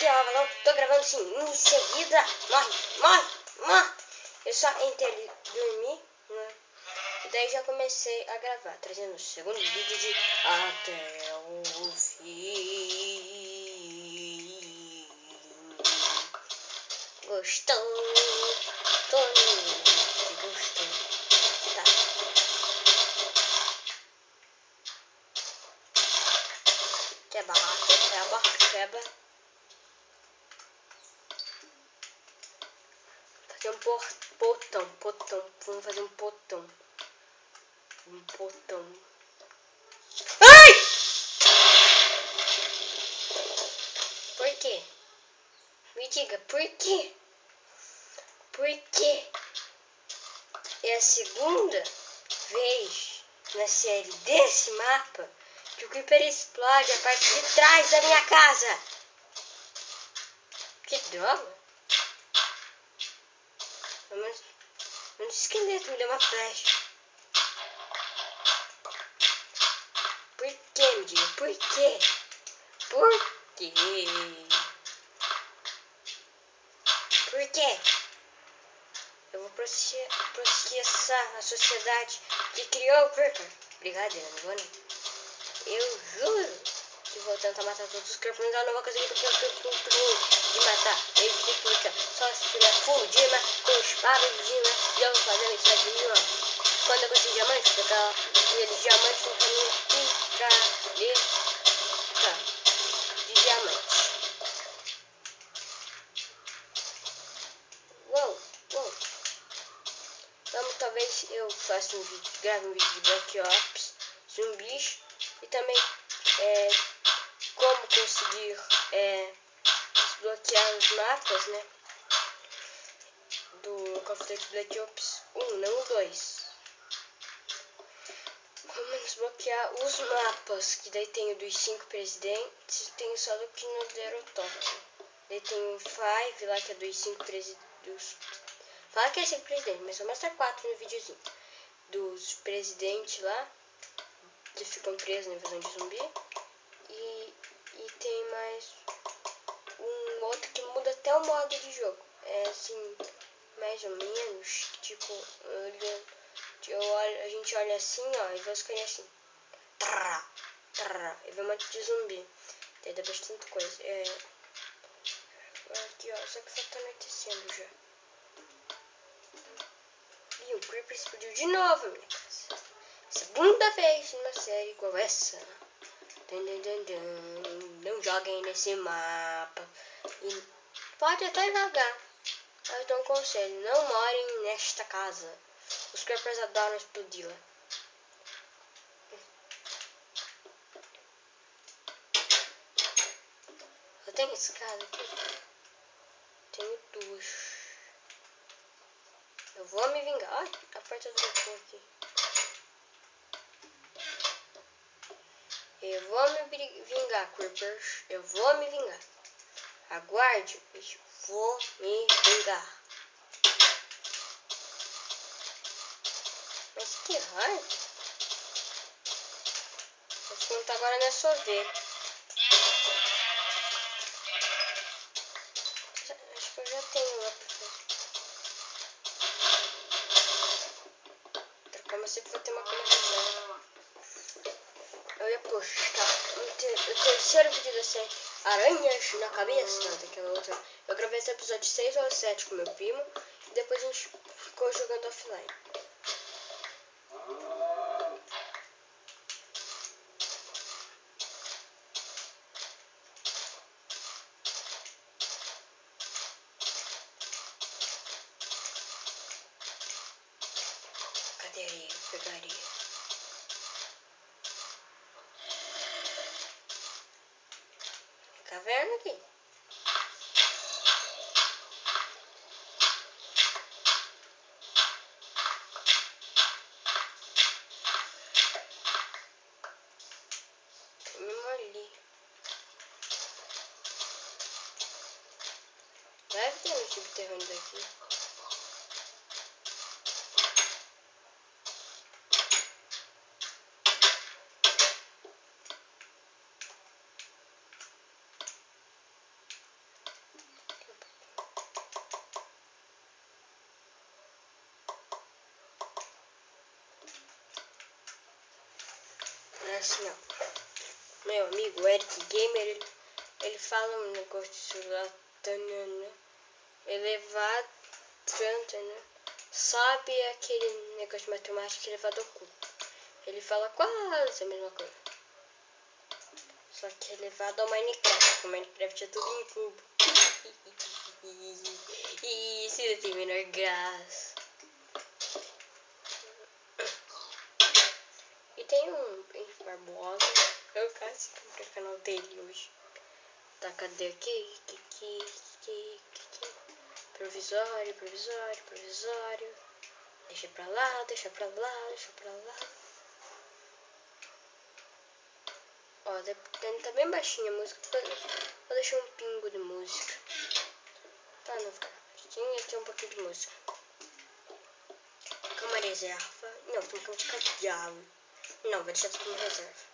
não, tô gravando assim, em seguida, morre. Eu só entrei ali, dormi, né? E daí já comecei a gravar, trazendo o segundo vídeo de Até o Fim. Gostou? Gostou? Tá. Quebra. Fazer um potão. Vamos fazer um potão. Ai! Por quê? Me diga, por quê? Porque é a segunda vez na série desse mapa que o Creeper explode a parte de trás da minha casa. Que droga. Um esqueleto me deu uma flecha. Por quê, me diga? Por quê? Por quê? Eu vou processar a sociedade que criou o Creeper. Brincadeira, não vou não. Eu juro que vou tentar matar todos os Creepers, mas eu não vou conseguir porque eu sou muito ruim de matar. Eu tenho que lutar só se tiver full Dima, com espada de Dima, e eu vou fazer isso de mim, ó. Quando eu conseguir diamante, vou pegar aqueles diamantes no caminho de diamante. Uou. Vamos, talvez eu faça grave um vídeo de Black Ops, zumbis e também como conseguir desbloquear os mapas, né? Do Call of Duty Black Ops 1, não o 2. Como desbloquear os mapas, que daí tem o dos 5 presidentes e tem só do que nos deram toque. Daí tem o 5 lá, que é dos 5 presidentes. Fala que é 5 presidentes, mas vou mostrar 4 no videozinho. Dos presidentes lá, que ficam presos na invasão de zumbi. E tem mais um outro que muda até o modo de jogo. É assim, mais ou menos, tipo, a gente olha assim, ó, e vê os carinhas assim. E vê um monte de zumbi. Daí dá bastante coisa. Aqui, ó, só que só tá anoitecendo já. E o Creeper explodiu de novo, minha casa. Segunda vez numa série igual essa. Não joguem nesse mapa. E pode até vagar. Mas dou um conselho, não morem nesta casa. Os Creepers adoram explodi-la. Eu tenho escada aqui? Tenho 2. Eu vou me vingar. Olha, a porta dropou aqui. Eu vou me vingar, Creepers. Eu vou me vingar. Aguarde, eu vou me vingar. Mas que raiva. Vou te contar agora não é só ver. Acho que eu já tenho lá pra fazer. Como eu sempre vou ter uma coisa. Eu ia postar o terceiro vídeo da série Aranhas na Cabeça, daquela outra. Eu gravei esse episódio 6 ou 7 com meu primo e depois a gente ficou jogando offline. Cadê aí? Eu pegaria. Caverna aqui. Me molhei. Deve ter um subterrâneo daqui. assim, ó. Meu amigo, o Eric Gamer, ele fala um negócio lá, elevado, né? Sabe aquele negócio de matemática elevado ao cubo? Ele fala quase a mesma coisa. Só que elevado ao Minecraft. O Minecraft é tudo em cubo. E isso não tem a menor graça. E tem um Henrique Barbosa. Eu quase comprei o canal dele hoje. Tá, cadê aqui? Provisório. Deixa pra lá. Ó, tá bem baixinha a música. Vou deixar um pingo de música. Tá, não ficar baixinha. Aqui um pouquinho de música. Cama reserva. Não, tem cama de cadeado. Não, vou deixar tudo como reserva.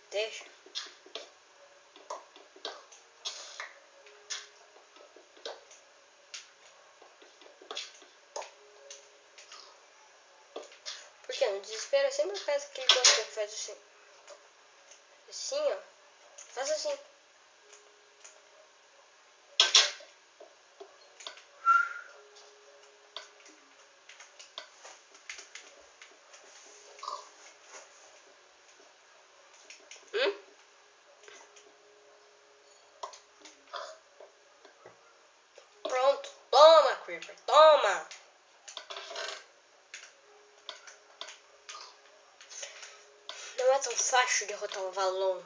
Deixa. Porque no desespero eu sempre faz aquele gostinho que faz assim. Assim, ó. Faz assim. Pronto. Toma, Creeper. Toma. Não é tão fácil derrotar um Valon.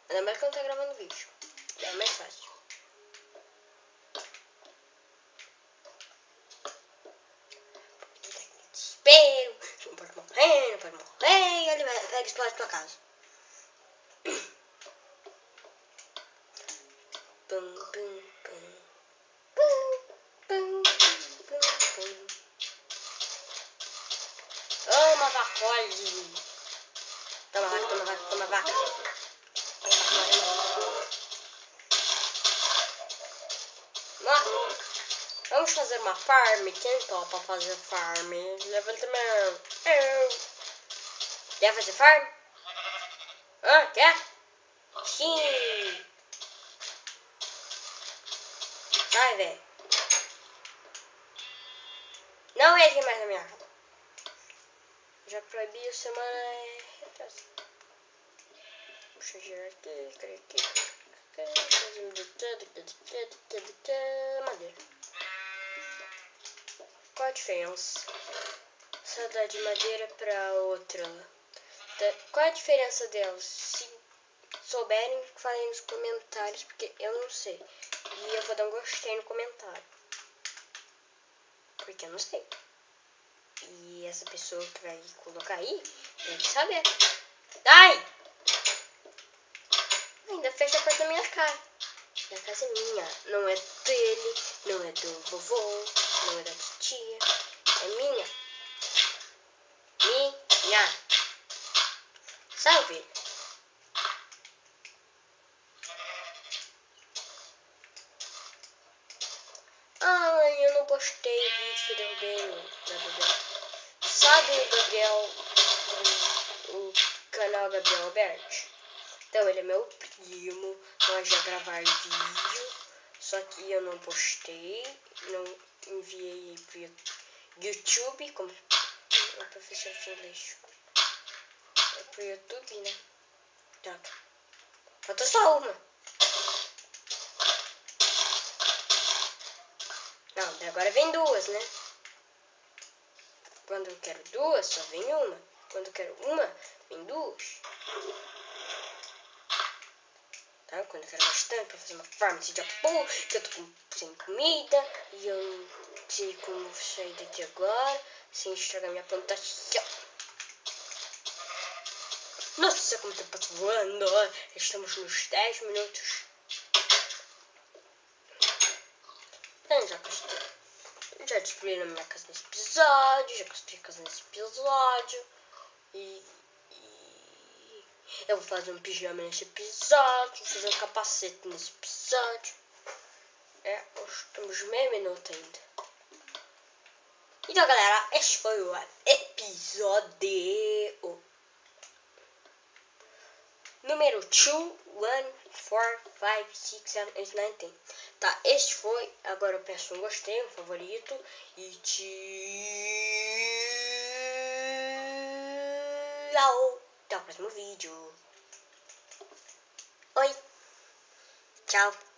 Ainda mais quando tá gravando vídeo. É mais fácil. Desespero. Não pode morrer. Ele vai explodir tua casa. Toma, vacole. Toma vaca. Vamos fazer uma farm? Quem topa fazer farm? Levanta a mão. Quer fazer farm? Quer? Sim. Vai, velho. Não entre mais na minha casa. Já proibi a semana retrasada. Puxa girar aqui. Madeira. Qual a diferença? Só dá de madeira pra outra. Qual a diferença delas? Se souberem, falem nos comentários, porque eu não sei. E eu vou dar um gostei no comentário. Porque eu não sei. E essa pessoa que vai colocar aí, deve saber. Ai! Ainda fecha a porta da minha cara. A casa é minha. Não é dele, não é do vovô, não é da tia. É minha. Minha. Salve. Ai, eu não postei vídeo que eu derrubei da Gabriel. Sabe o Gabriel, o canal Gabriel Alberti? Então ele é meu primo, nós já gravar vídeo, só que eu não postei, não enviei pro YouTube, como o professor de inglês. É pro YouTube, né? Tá. Falta só uma. Não, agora vem duas, né? Quando eu quero duas, só vem uma. Quando eu quero uma, vem duas. Tá? Quando eu quero bastante pra fazer uma farm de Japão, que eu tô sem comida e eu não sei como sair daqui agora sem estragar minha plantação. Nossa, como o tempo passa voando. Estamos nos 10 minutos. Já destruí na minha casa nesse episódio. Já construí a casa nesse episódio. E eu vou fazer um pijama nesse episódio. Vou fazer um capacete nesse episódio. Temos meio minuto ainda. Então, galera, este foi o episódio número 2, 1, 4, 5, 6, 7, 8, 9, 10. Tá, este foi. Agora eu peço um gostei, um favorito. E tchau. Até o próximo vídeo. Oi. Tchau.